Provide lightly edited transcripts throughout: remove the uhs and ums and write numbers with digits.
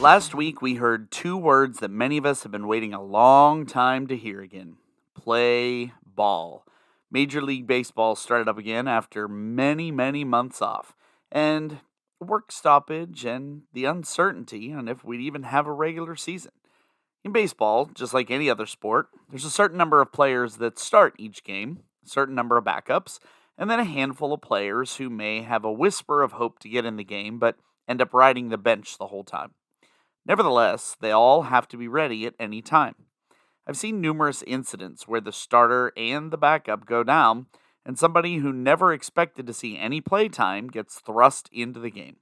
Last week, we heard two words that many of us have been waiting a long time to hear again: play ball. Major League Baseball started up again after many, many months off, and work stoppage and the uncertainty on if we'd even have a regular season. In baseball, just like any other sport, there's a certain number of players that start each game, a certain number of backups, and then a handful of players who may have a whisper of hope to get in the game but end up riding the bench the whole time. Nevertheless, they all have to be ready at any time. I've seen numerous incidents where the starter and the backup go down, and somebody who never expected to see any play time gets thrust into the game.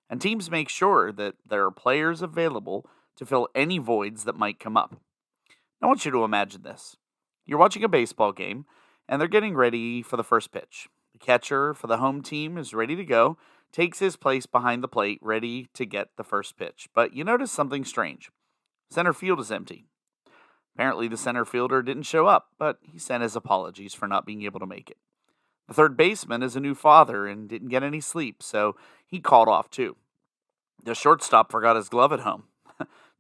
And teams make sure that there are players available to fill any voids that might come up. I want you to imagine this. You're watching a baseball game, and they're getting ready for the first pitch. The catcher for the home team is ready to go, takes his place behind the plate, ready to get the first pitch. But you notice something strange. Center field is empty. Apparently, the center fielder didn't show up, but he sent his apologies for not being able to make it. The third baseman is a new father and didn't get any sleep, so he called off too. The shortstop forgot his glove at home.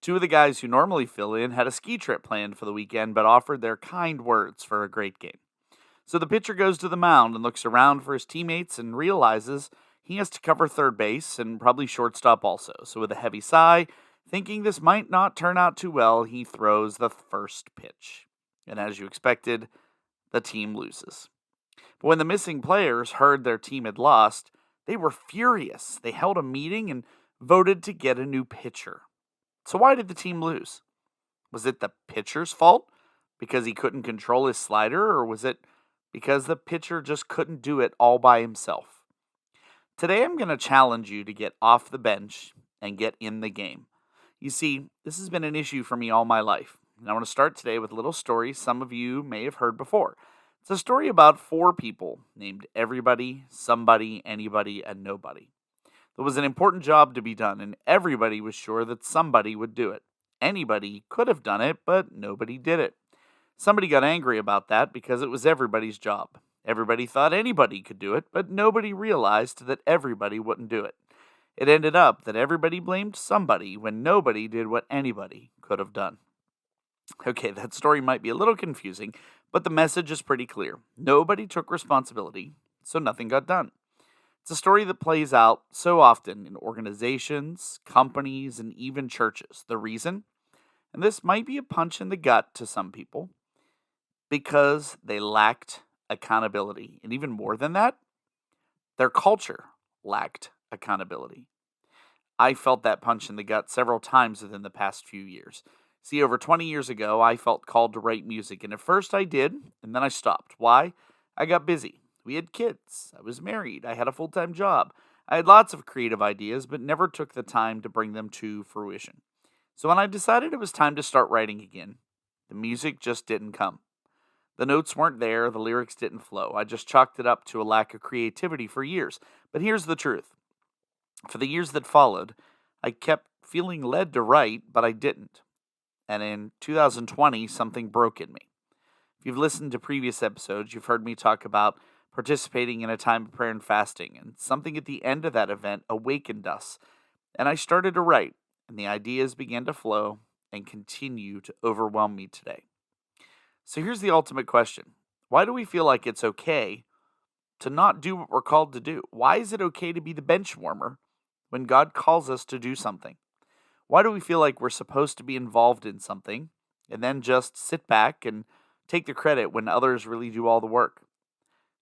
Two of the guys who normally fill in had a ski trip planned for the weekend, but offered their kind words for a great game. So the pitcher goes to the mound and looks around for his teammates and realizes he has to cover third base and probably shortstop also. So with a heavy sigh, thinking this might not turn out too well, he throws the first pitch. And as you expected, the team loses. But when the missing players heard their team had lost, they were furious. They held a meeting and voted to get a new pitcher. So why did the team lose? Was it the pitcher's fault because he couldn't control his slider, or was it because the pitcher just couldn't do it all by himself? Today I'm going to challenge you to get off the bench and get in the game. You see, this has been an issue for me all my life, and I want to start today with a little story some of you may have heard before. It's a story about four people named Everybody, Somebody, Anybody, and Nobody. There was an important job to be done, and everybody was sure that somebody would do it. Anybody could have done it, but nobody did it. Somebody got angry about that because it was everybody's job. Everybody thought anybody could do it, but nobody realized that everybody wouldn't do it. It ended up that everybody blamed somebody when nobody did what anybody could have done. Okay, that story might be a little confusing, but the message is pretty clear. Nobody took responsibility, so nothing got done. It's a story that plays out so often in organizations, companies, and even churches. The reason? And this might be a punch in the gut to some people, because they lacked accountability. And even more than that, their culture lacked accountability. I felt that punch in the gut several times within the past few years. See, over 20 years ago, I felt called to write music, and at first I did, and then I stopped. Why? I got busy. We had kids. I was married. I had a full-time job. I had lots of creative ideas, but never took the time to bring them to fruition. So when I decided it was time to start writing again, the music just didn't come. The notes weren't there, the lyrics didn't flow. I just chalked it up to a lack of creativity for years. But here's the truth. For the years that followed, I kept feeling led to write, but I didn't. And in 2020, something broke in me. If you've listened to previous episodes, you've heard me talk about participating in a time of prayer and fasting, and something at the end of that event awakened us. And I started to write, and the ideas began to flow and continue to overwhelm me today. So here's the ultimate question. Why do we feel like it's okay to not do what we're called to do? Why is it okay to be the bench warmer when God calls us to do something? Why do we feel like we're supposed to be involved in something and then just sit back and take the credit when others really do all the work?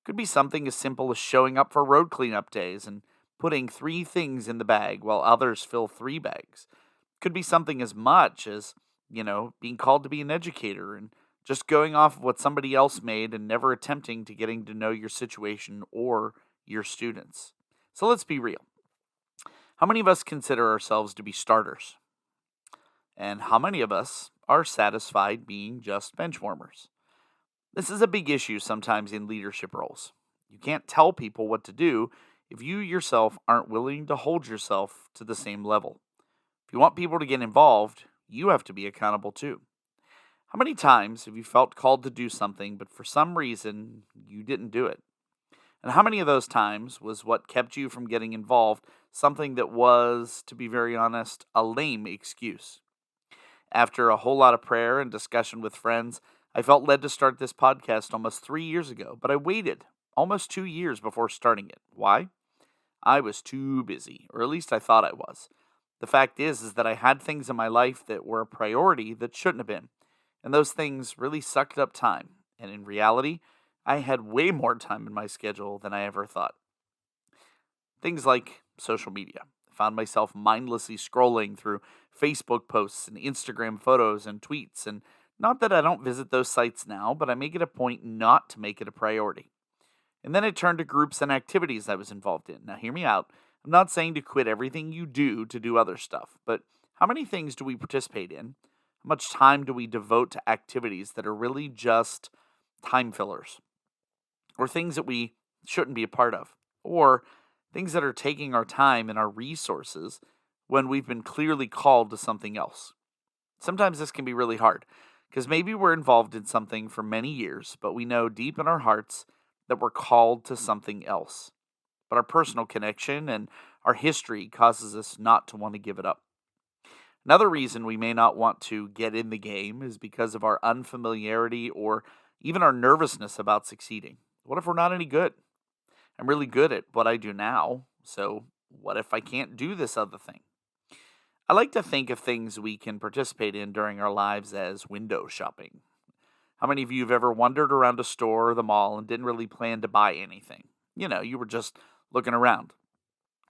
Could be something as simple as showing up for road cleanup days and putting 3 things in the bag while others fill 3 bags. Could be something as much as, being called to be an educator and just going off of what somebody else made and never attempting to getting to know your situation or your students. So let's be real. How many of us consider ourselves to be starters? And how many of us are satisfied being just bench warmers? This is a big issue sometimes in leadership roles. You can't tell people what to do if you yourself aren't willing to hold yourself to the same level. If you want people to get involved, you have to be accountable too. How many times have you felt called to do something, but for some reason, you didn't do it? And how many of those times was what kept you from getting involved something that was, to be very honest, a lame excuse? After a whole lot of prayer and discussion with friends, I felt led to start this podcast almost 3 years ago, but I waited almost 2 years before starting it. Why? I was too busy, or at least I thought I was. The fact is that I had things in my life that were a priority that shouldn't have been. And those things really sucked up time. And in reality, I had way more time in my schedule than I ever thought. Things like social media. I found myself mindlessly scrolling through Facebook posts and Instagram photos and tweets. And not that I don't visit those sites now, but I make it a point not to make it a priority. And then it turned to groups and activities I was involved in. Now, hear me out. I'm not saying to quit everything you do to do other stuff, but how many things do we participate in? How much time do we devote to activities that are really just time fillers or things that we shouldn't be a part of or things that are taking our time and our resources when we've been clearly called to something else? Sometimes this can be really hard because maybe we're involved in something for many years, but we know deep in our hearts that we're called to something else. But our personal connection and our history causes us not to want to give it up. Another reason we may not want to get in the game is because of our unfamiliarity or even our nervousness about succeeding. What if we're not any good? I'm really good at what I do now, so what if I can't do this other thing? I like to think of things we can participate in during our lives as window shopping. How many of you have ever wandered around a store or the mall and didn't really plan to buy anything? You were just looking around.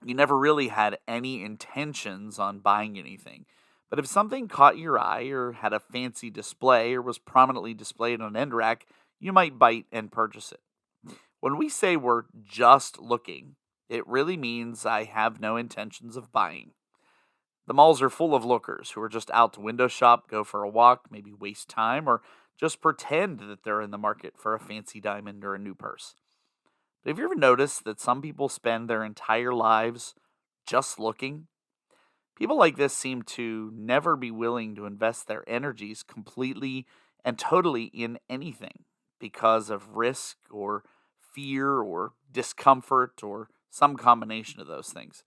You never really had any intentions on buying anything. But if something caught your eye or had a fancy display or was prominently displayed on an end rack, you might bite and purchase it. When we say we're just looking, it really means I have no intentions of buying. The malls are full of lookers who are just out to window shop, go for a walk, maybe waste time, or just pretend that they're in the market for a fancy diamond or a new purse. But have you ever noticed that some people spend their entire lives just looking? People like this seem to never be willing to invest their energies completely and totally in anything because of risk or fear or discomfort or some combination of those things.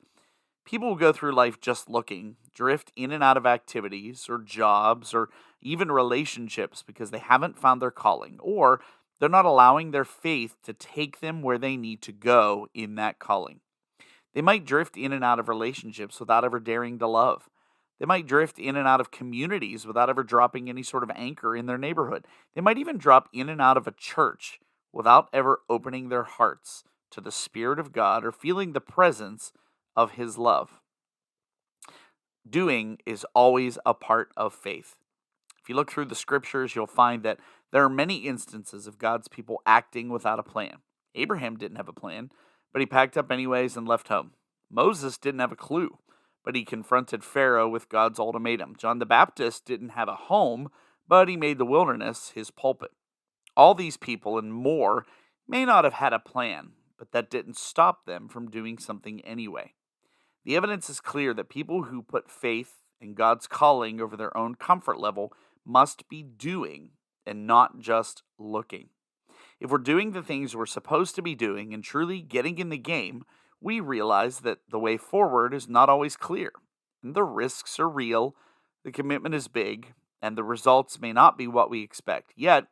People who go through life just looking drift in and out of activities or jobs or even relationships because they haven't found their calling or they're not allowing their faith to take them where they need to go in that calling. They might drift in and out of relationships without ever daring to love. They might drift in and out of communities without ever dropping any sort of anchor in their neighborhood. They might even drop in and out of a church without ever opening their hearts to the Spirit of God or feeling the presence of His love. Doing is always a part of faith. If you look through the scriptures, you'll find that there are many instances of God's people acting without a plan. Abraham didn't have a plan, but he packed up anyways and left home. Moses didn't have a clue, but he confronted Pharaoh with God's ultimatum. John the Baptist didn't have a home, but he made the wilderness his pulpit. All these people and more may not have had a plan, but that didn't stop them from doing something anyway. The evidence is clear that people who put faith in God's calling over their own comfort level must be doing and not just looking. If we're doing the things we're supposed to be doing and truly getting in the game, we realize that the way forward is not always clear. And the risks are real, the commitment is big, and the results may not be what we expect. Yet,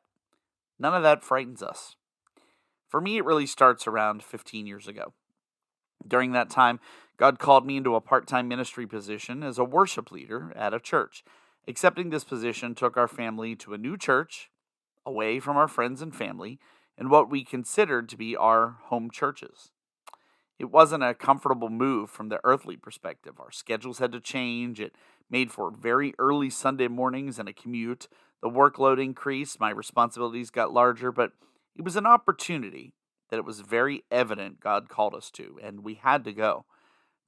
none of that frightens us. For me, it really starts around 15 years ago. During that time, God called me into a part-time ministry position as a worship leader at a church. Accepting this position took our family to a new church, away from our friends and family, and what we considered to be our home churches. It wasn't a comfortable move from the earthly perspective. Our schedules had to change. It made for very early Sunday mornings and a commute. The workload increased. My responsibilities got larger, but it was an opportunity that it was very evident God called us to, and we had to go.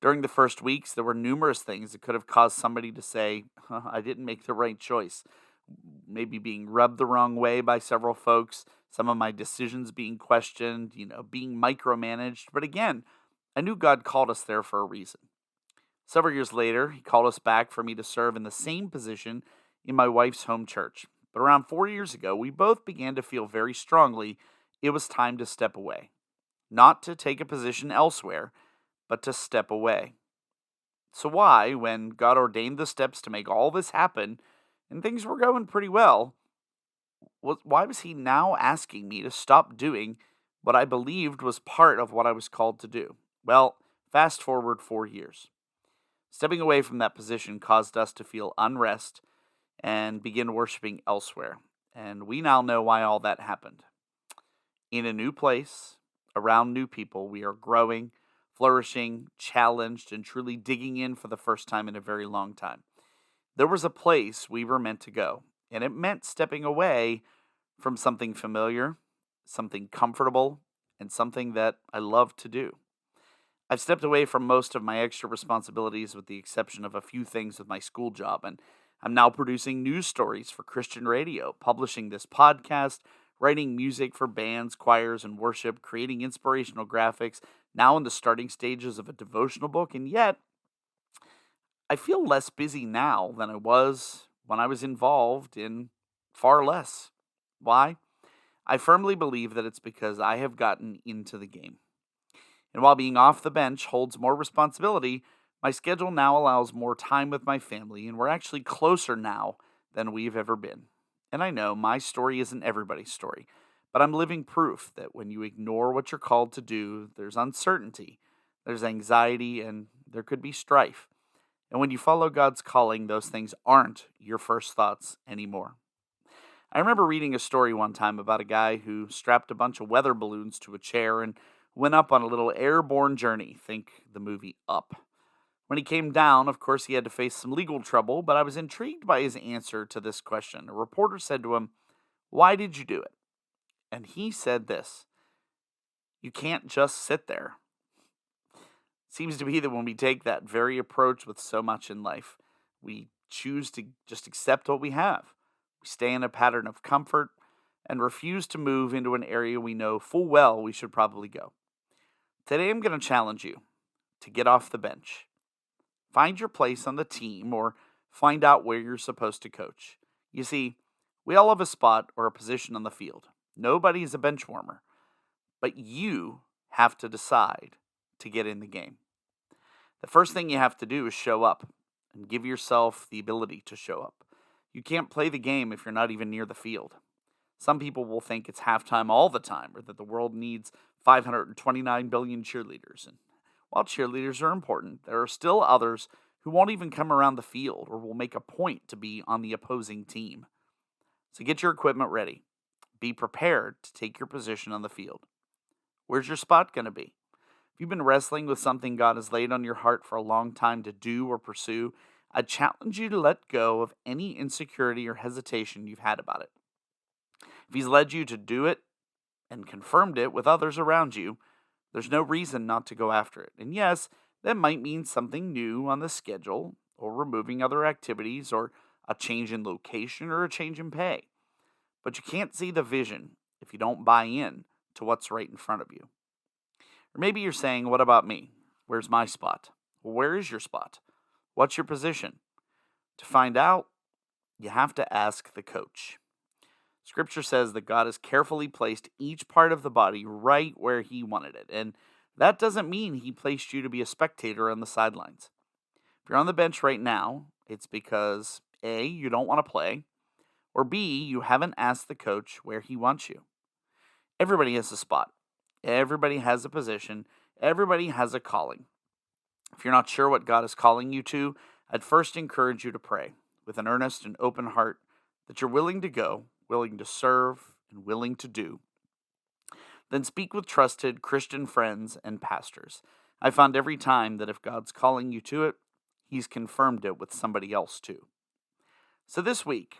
During the first weeks, there were numerous things that could have caused somebody to say, I didn't make the right choice. Maybe being rubbed the wrong way by several folks, some of my decisions being questioned, being micromanaged. But again, I knew God called us there for a reason. Several years later, He called us back for me to serve in the same position in my wife's home church. But around 4 years ago, we both began to feel very strongly it was time to step away. not to take a position elsewhere, but to step away. So, why, when God ordained the steps to make all this happen and things were going pretty well, why was He now asking me to stop doing what I believed was part of what I was called to do? Well, fast forward 4 years. Stepping away from that position caused us to feel unrest and begin worshiping elsewhere. And we now know why all that happened. In a new place, around new people, we are growing, flourishing, challenged, and truly digging in for the first time in a very long time. There was a place we were meant to go, and it meant stepping away from something familiar, something comfortable, and something that I love to do. I've stepped away from most of my extra responsibilities with the exception of a few things with my school job, and I'm now producing news stories for Christian radio, publishing this podcast, writing music for bands, choirs, and worship, creating inspirational graphics, now in the starting stages of a devotional book, and yet I feel less busy now than I was when I was involved in far less. Why? I firmly believe that it's because I have gotten into the game. And while being off the bench holds more responsibility, my schedule now allows more time with my family, and we're actually closer now than we've ever been. And I know my story isn't everybody's story, but I'm living proof that when you ignore what you're called to do, there's uncertainty, there's anxiety, and there could be strife. And when you follow God's calling, those things aren't your first thoughts anymore. I remember reading a story one time about a guy who strapped a bunch of weather balloons to a chair and went up on a little airborne journey. Think the movie Up. When he came down, of course, he had to face some legal trouble, but I was intrigued by his answer to this question. A reporter said to him, "Why did you do it?" And he said this: "You can't just sit there." Seems to be that when we take that very approach with so much in life, we choose to just accept what we have. We stay in a pattern of comfort and refuse to move into an area we know full well we should probably go. Today I'm going to challenge you to get off the bench. Find your place on the team or find out where you're supposed to coach. You see, we all have a spot or a position on the field. Nobody's a bench warmer. But you have to decide to get in the game. The first thing you have to do is show up and give yourself the ability to show up. You can't play the game if you're not even near the field. Some people will think it's halftime all the time or that the world needs 529 billion cheerleaders. And while cheerleaders are important, there are still others who won't even come around the field or will make a point to be on the opposing team. So get your equipment ready. Be prepared to take your position on the field. Where's your spot going to be? If you've been wrestling with something God has laid on your heart for a long time to do or pursue, I challenge you to let go of any insecurity or hesitation you've had about it. If He's led you to do it and confirmed it with others around you, there's no reason not to go after it. And yes, that might mean something new on the schedule, or removing other activities, or a change in location, or a change in pay. But you can't see the vision if you don't buy in to what's right in front of you. Or maybe you're saying, what about me? Where's my spot? Well, where is your spot? What's your position? To find out, you have to ask the coach. Scripture says that God has carefully placed each part of the body right where He wanted it. And that doesn't mean He placed you to be a spectator on the sidelines. If you're on the bench right now, it's because A, you don't want to play, or B, you haven't asked the coach where he wants you. Everybody has a spot. Everybody has a position. Everybody has a calling. If you're not sure what God is calling you to, I'd first encourage you to pray with an earnest and open heart that you're willing to go, willing to serve, and willing to do. Then speak with trusted Christian friends and pastors. I found every time that if God's calling you to it, He's confirmed it with somebody else too. So this week,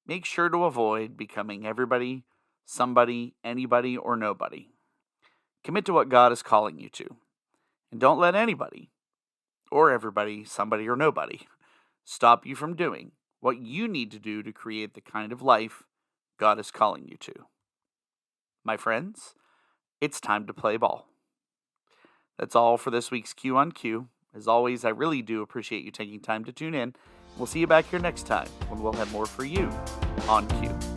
make sure to avoid becoming everybody, somebody, anybody, or nobody. Commit to what God is calling you to. And don't let anybody, or everybody, somebody, or nobody, stop you from doing what you need to do to create the kind of life God is calling you to. My friends, it's time to play ball. That's all for this week's Q on Q. As always, I really do appreciate you taking time to tune in. We'll see you back here next time when we'll have more for you on Q.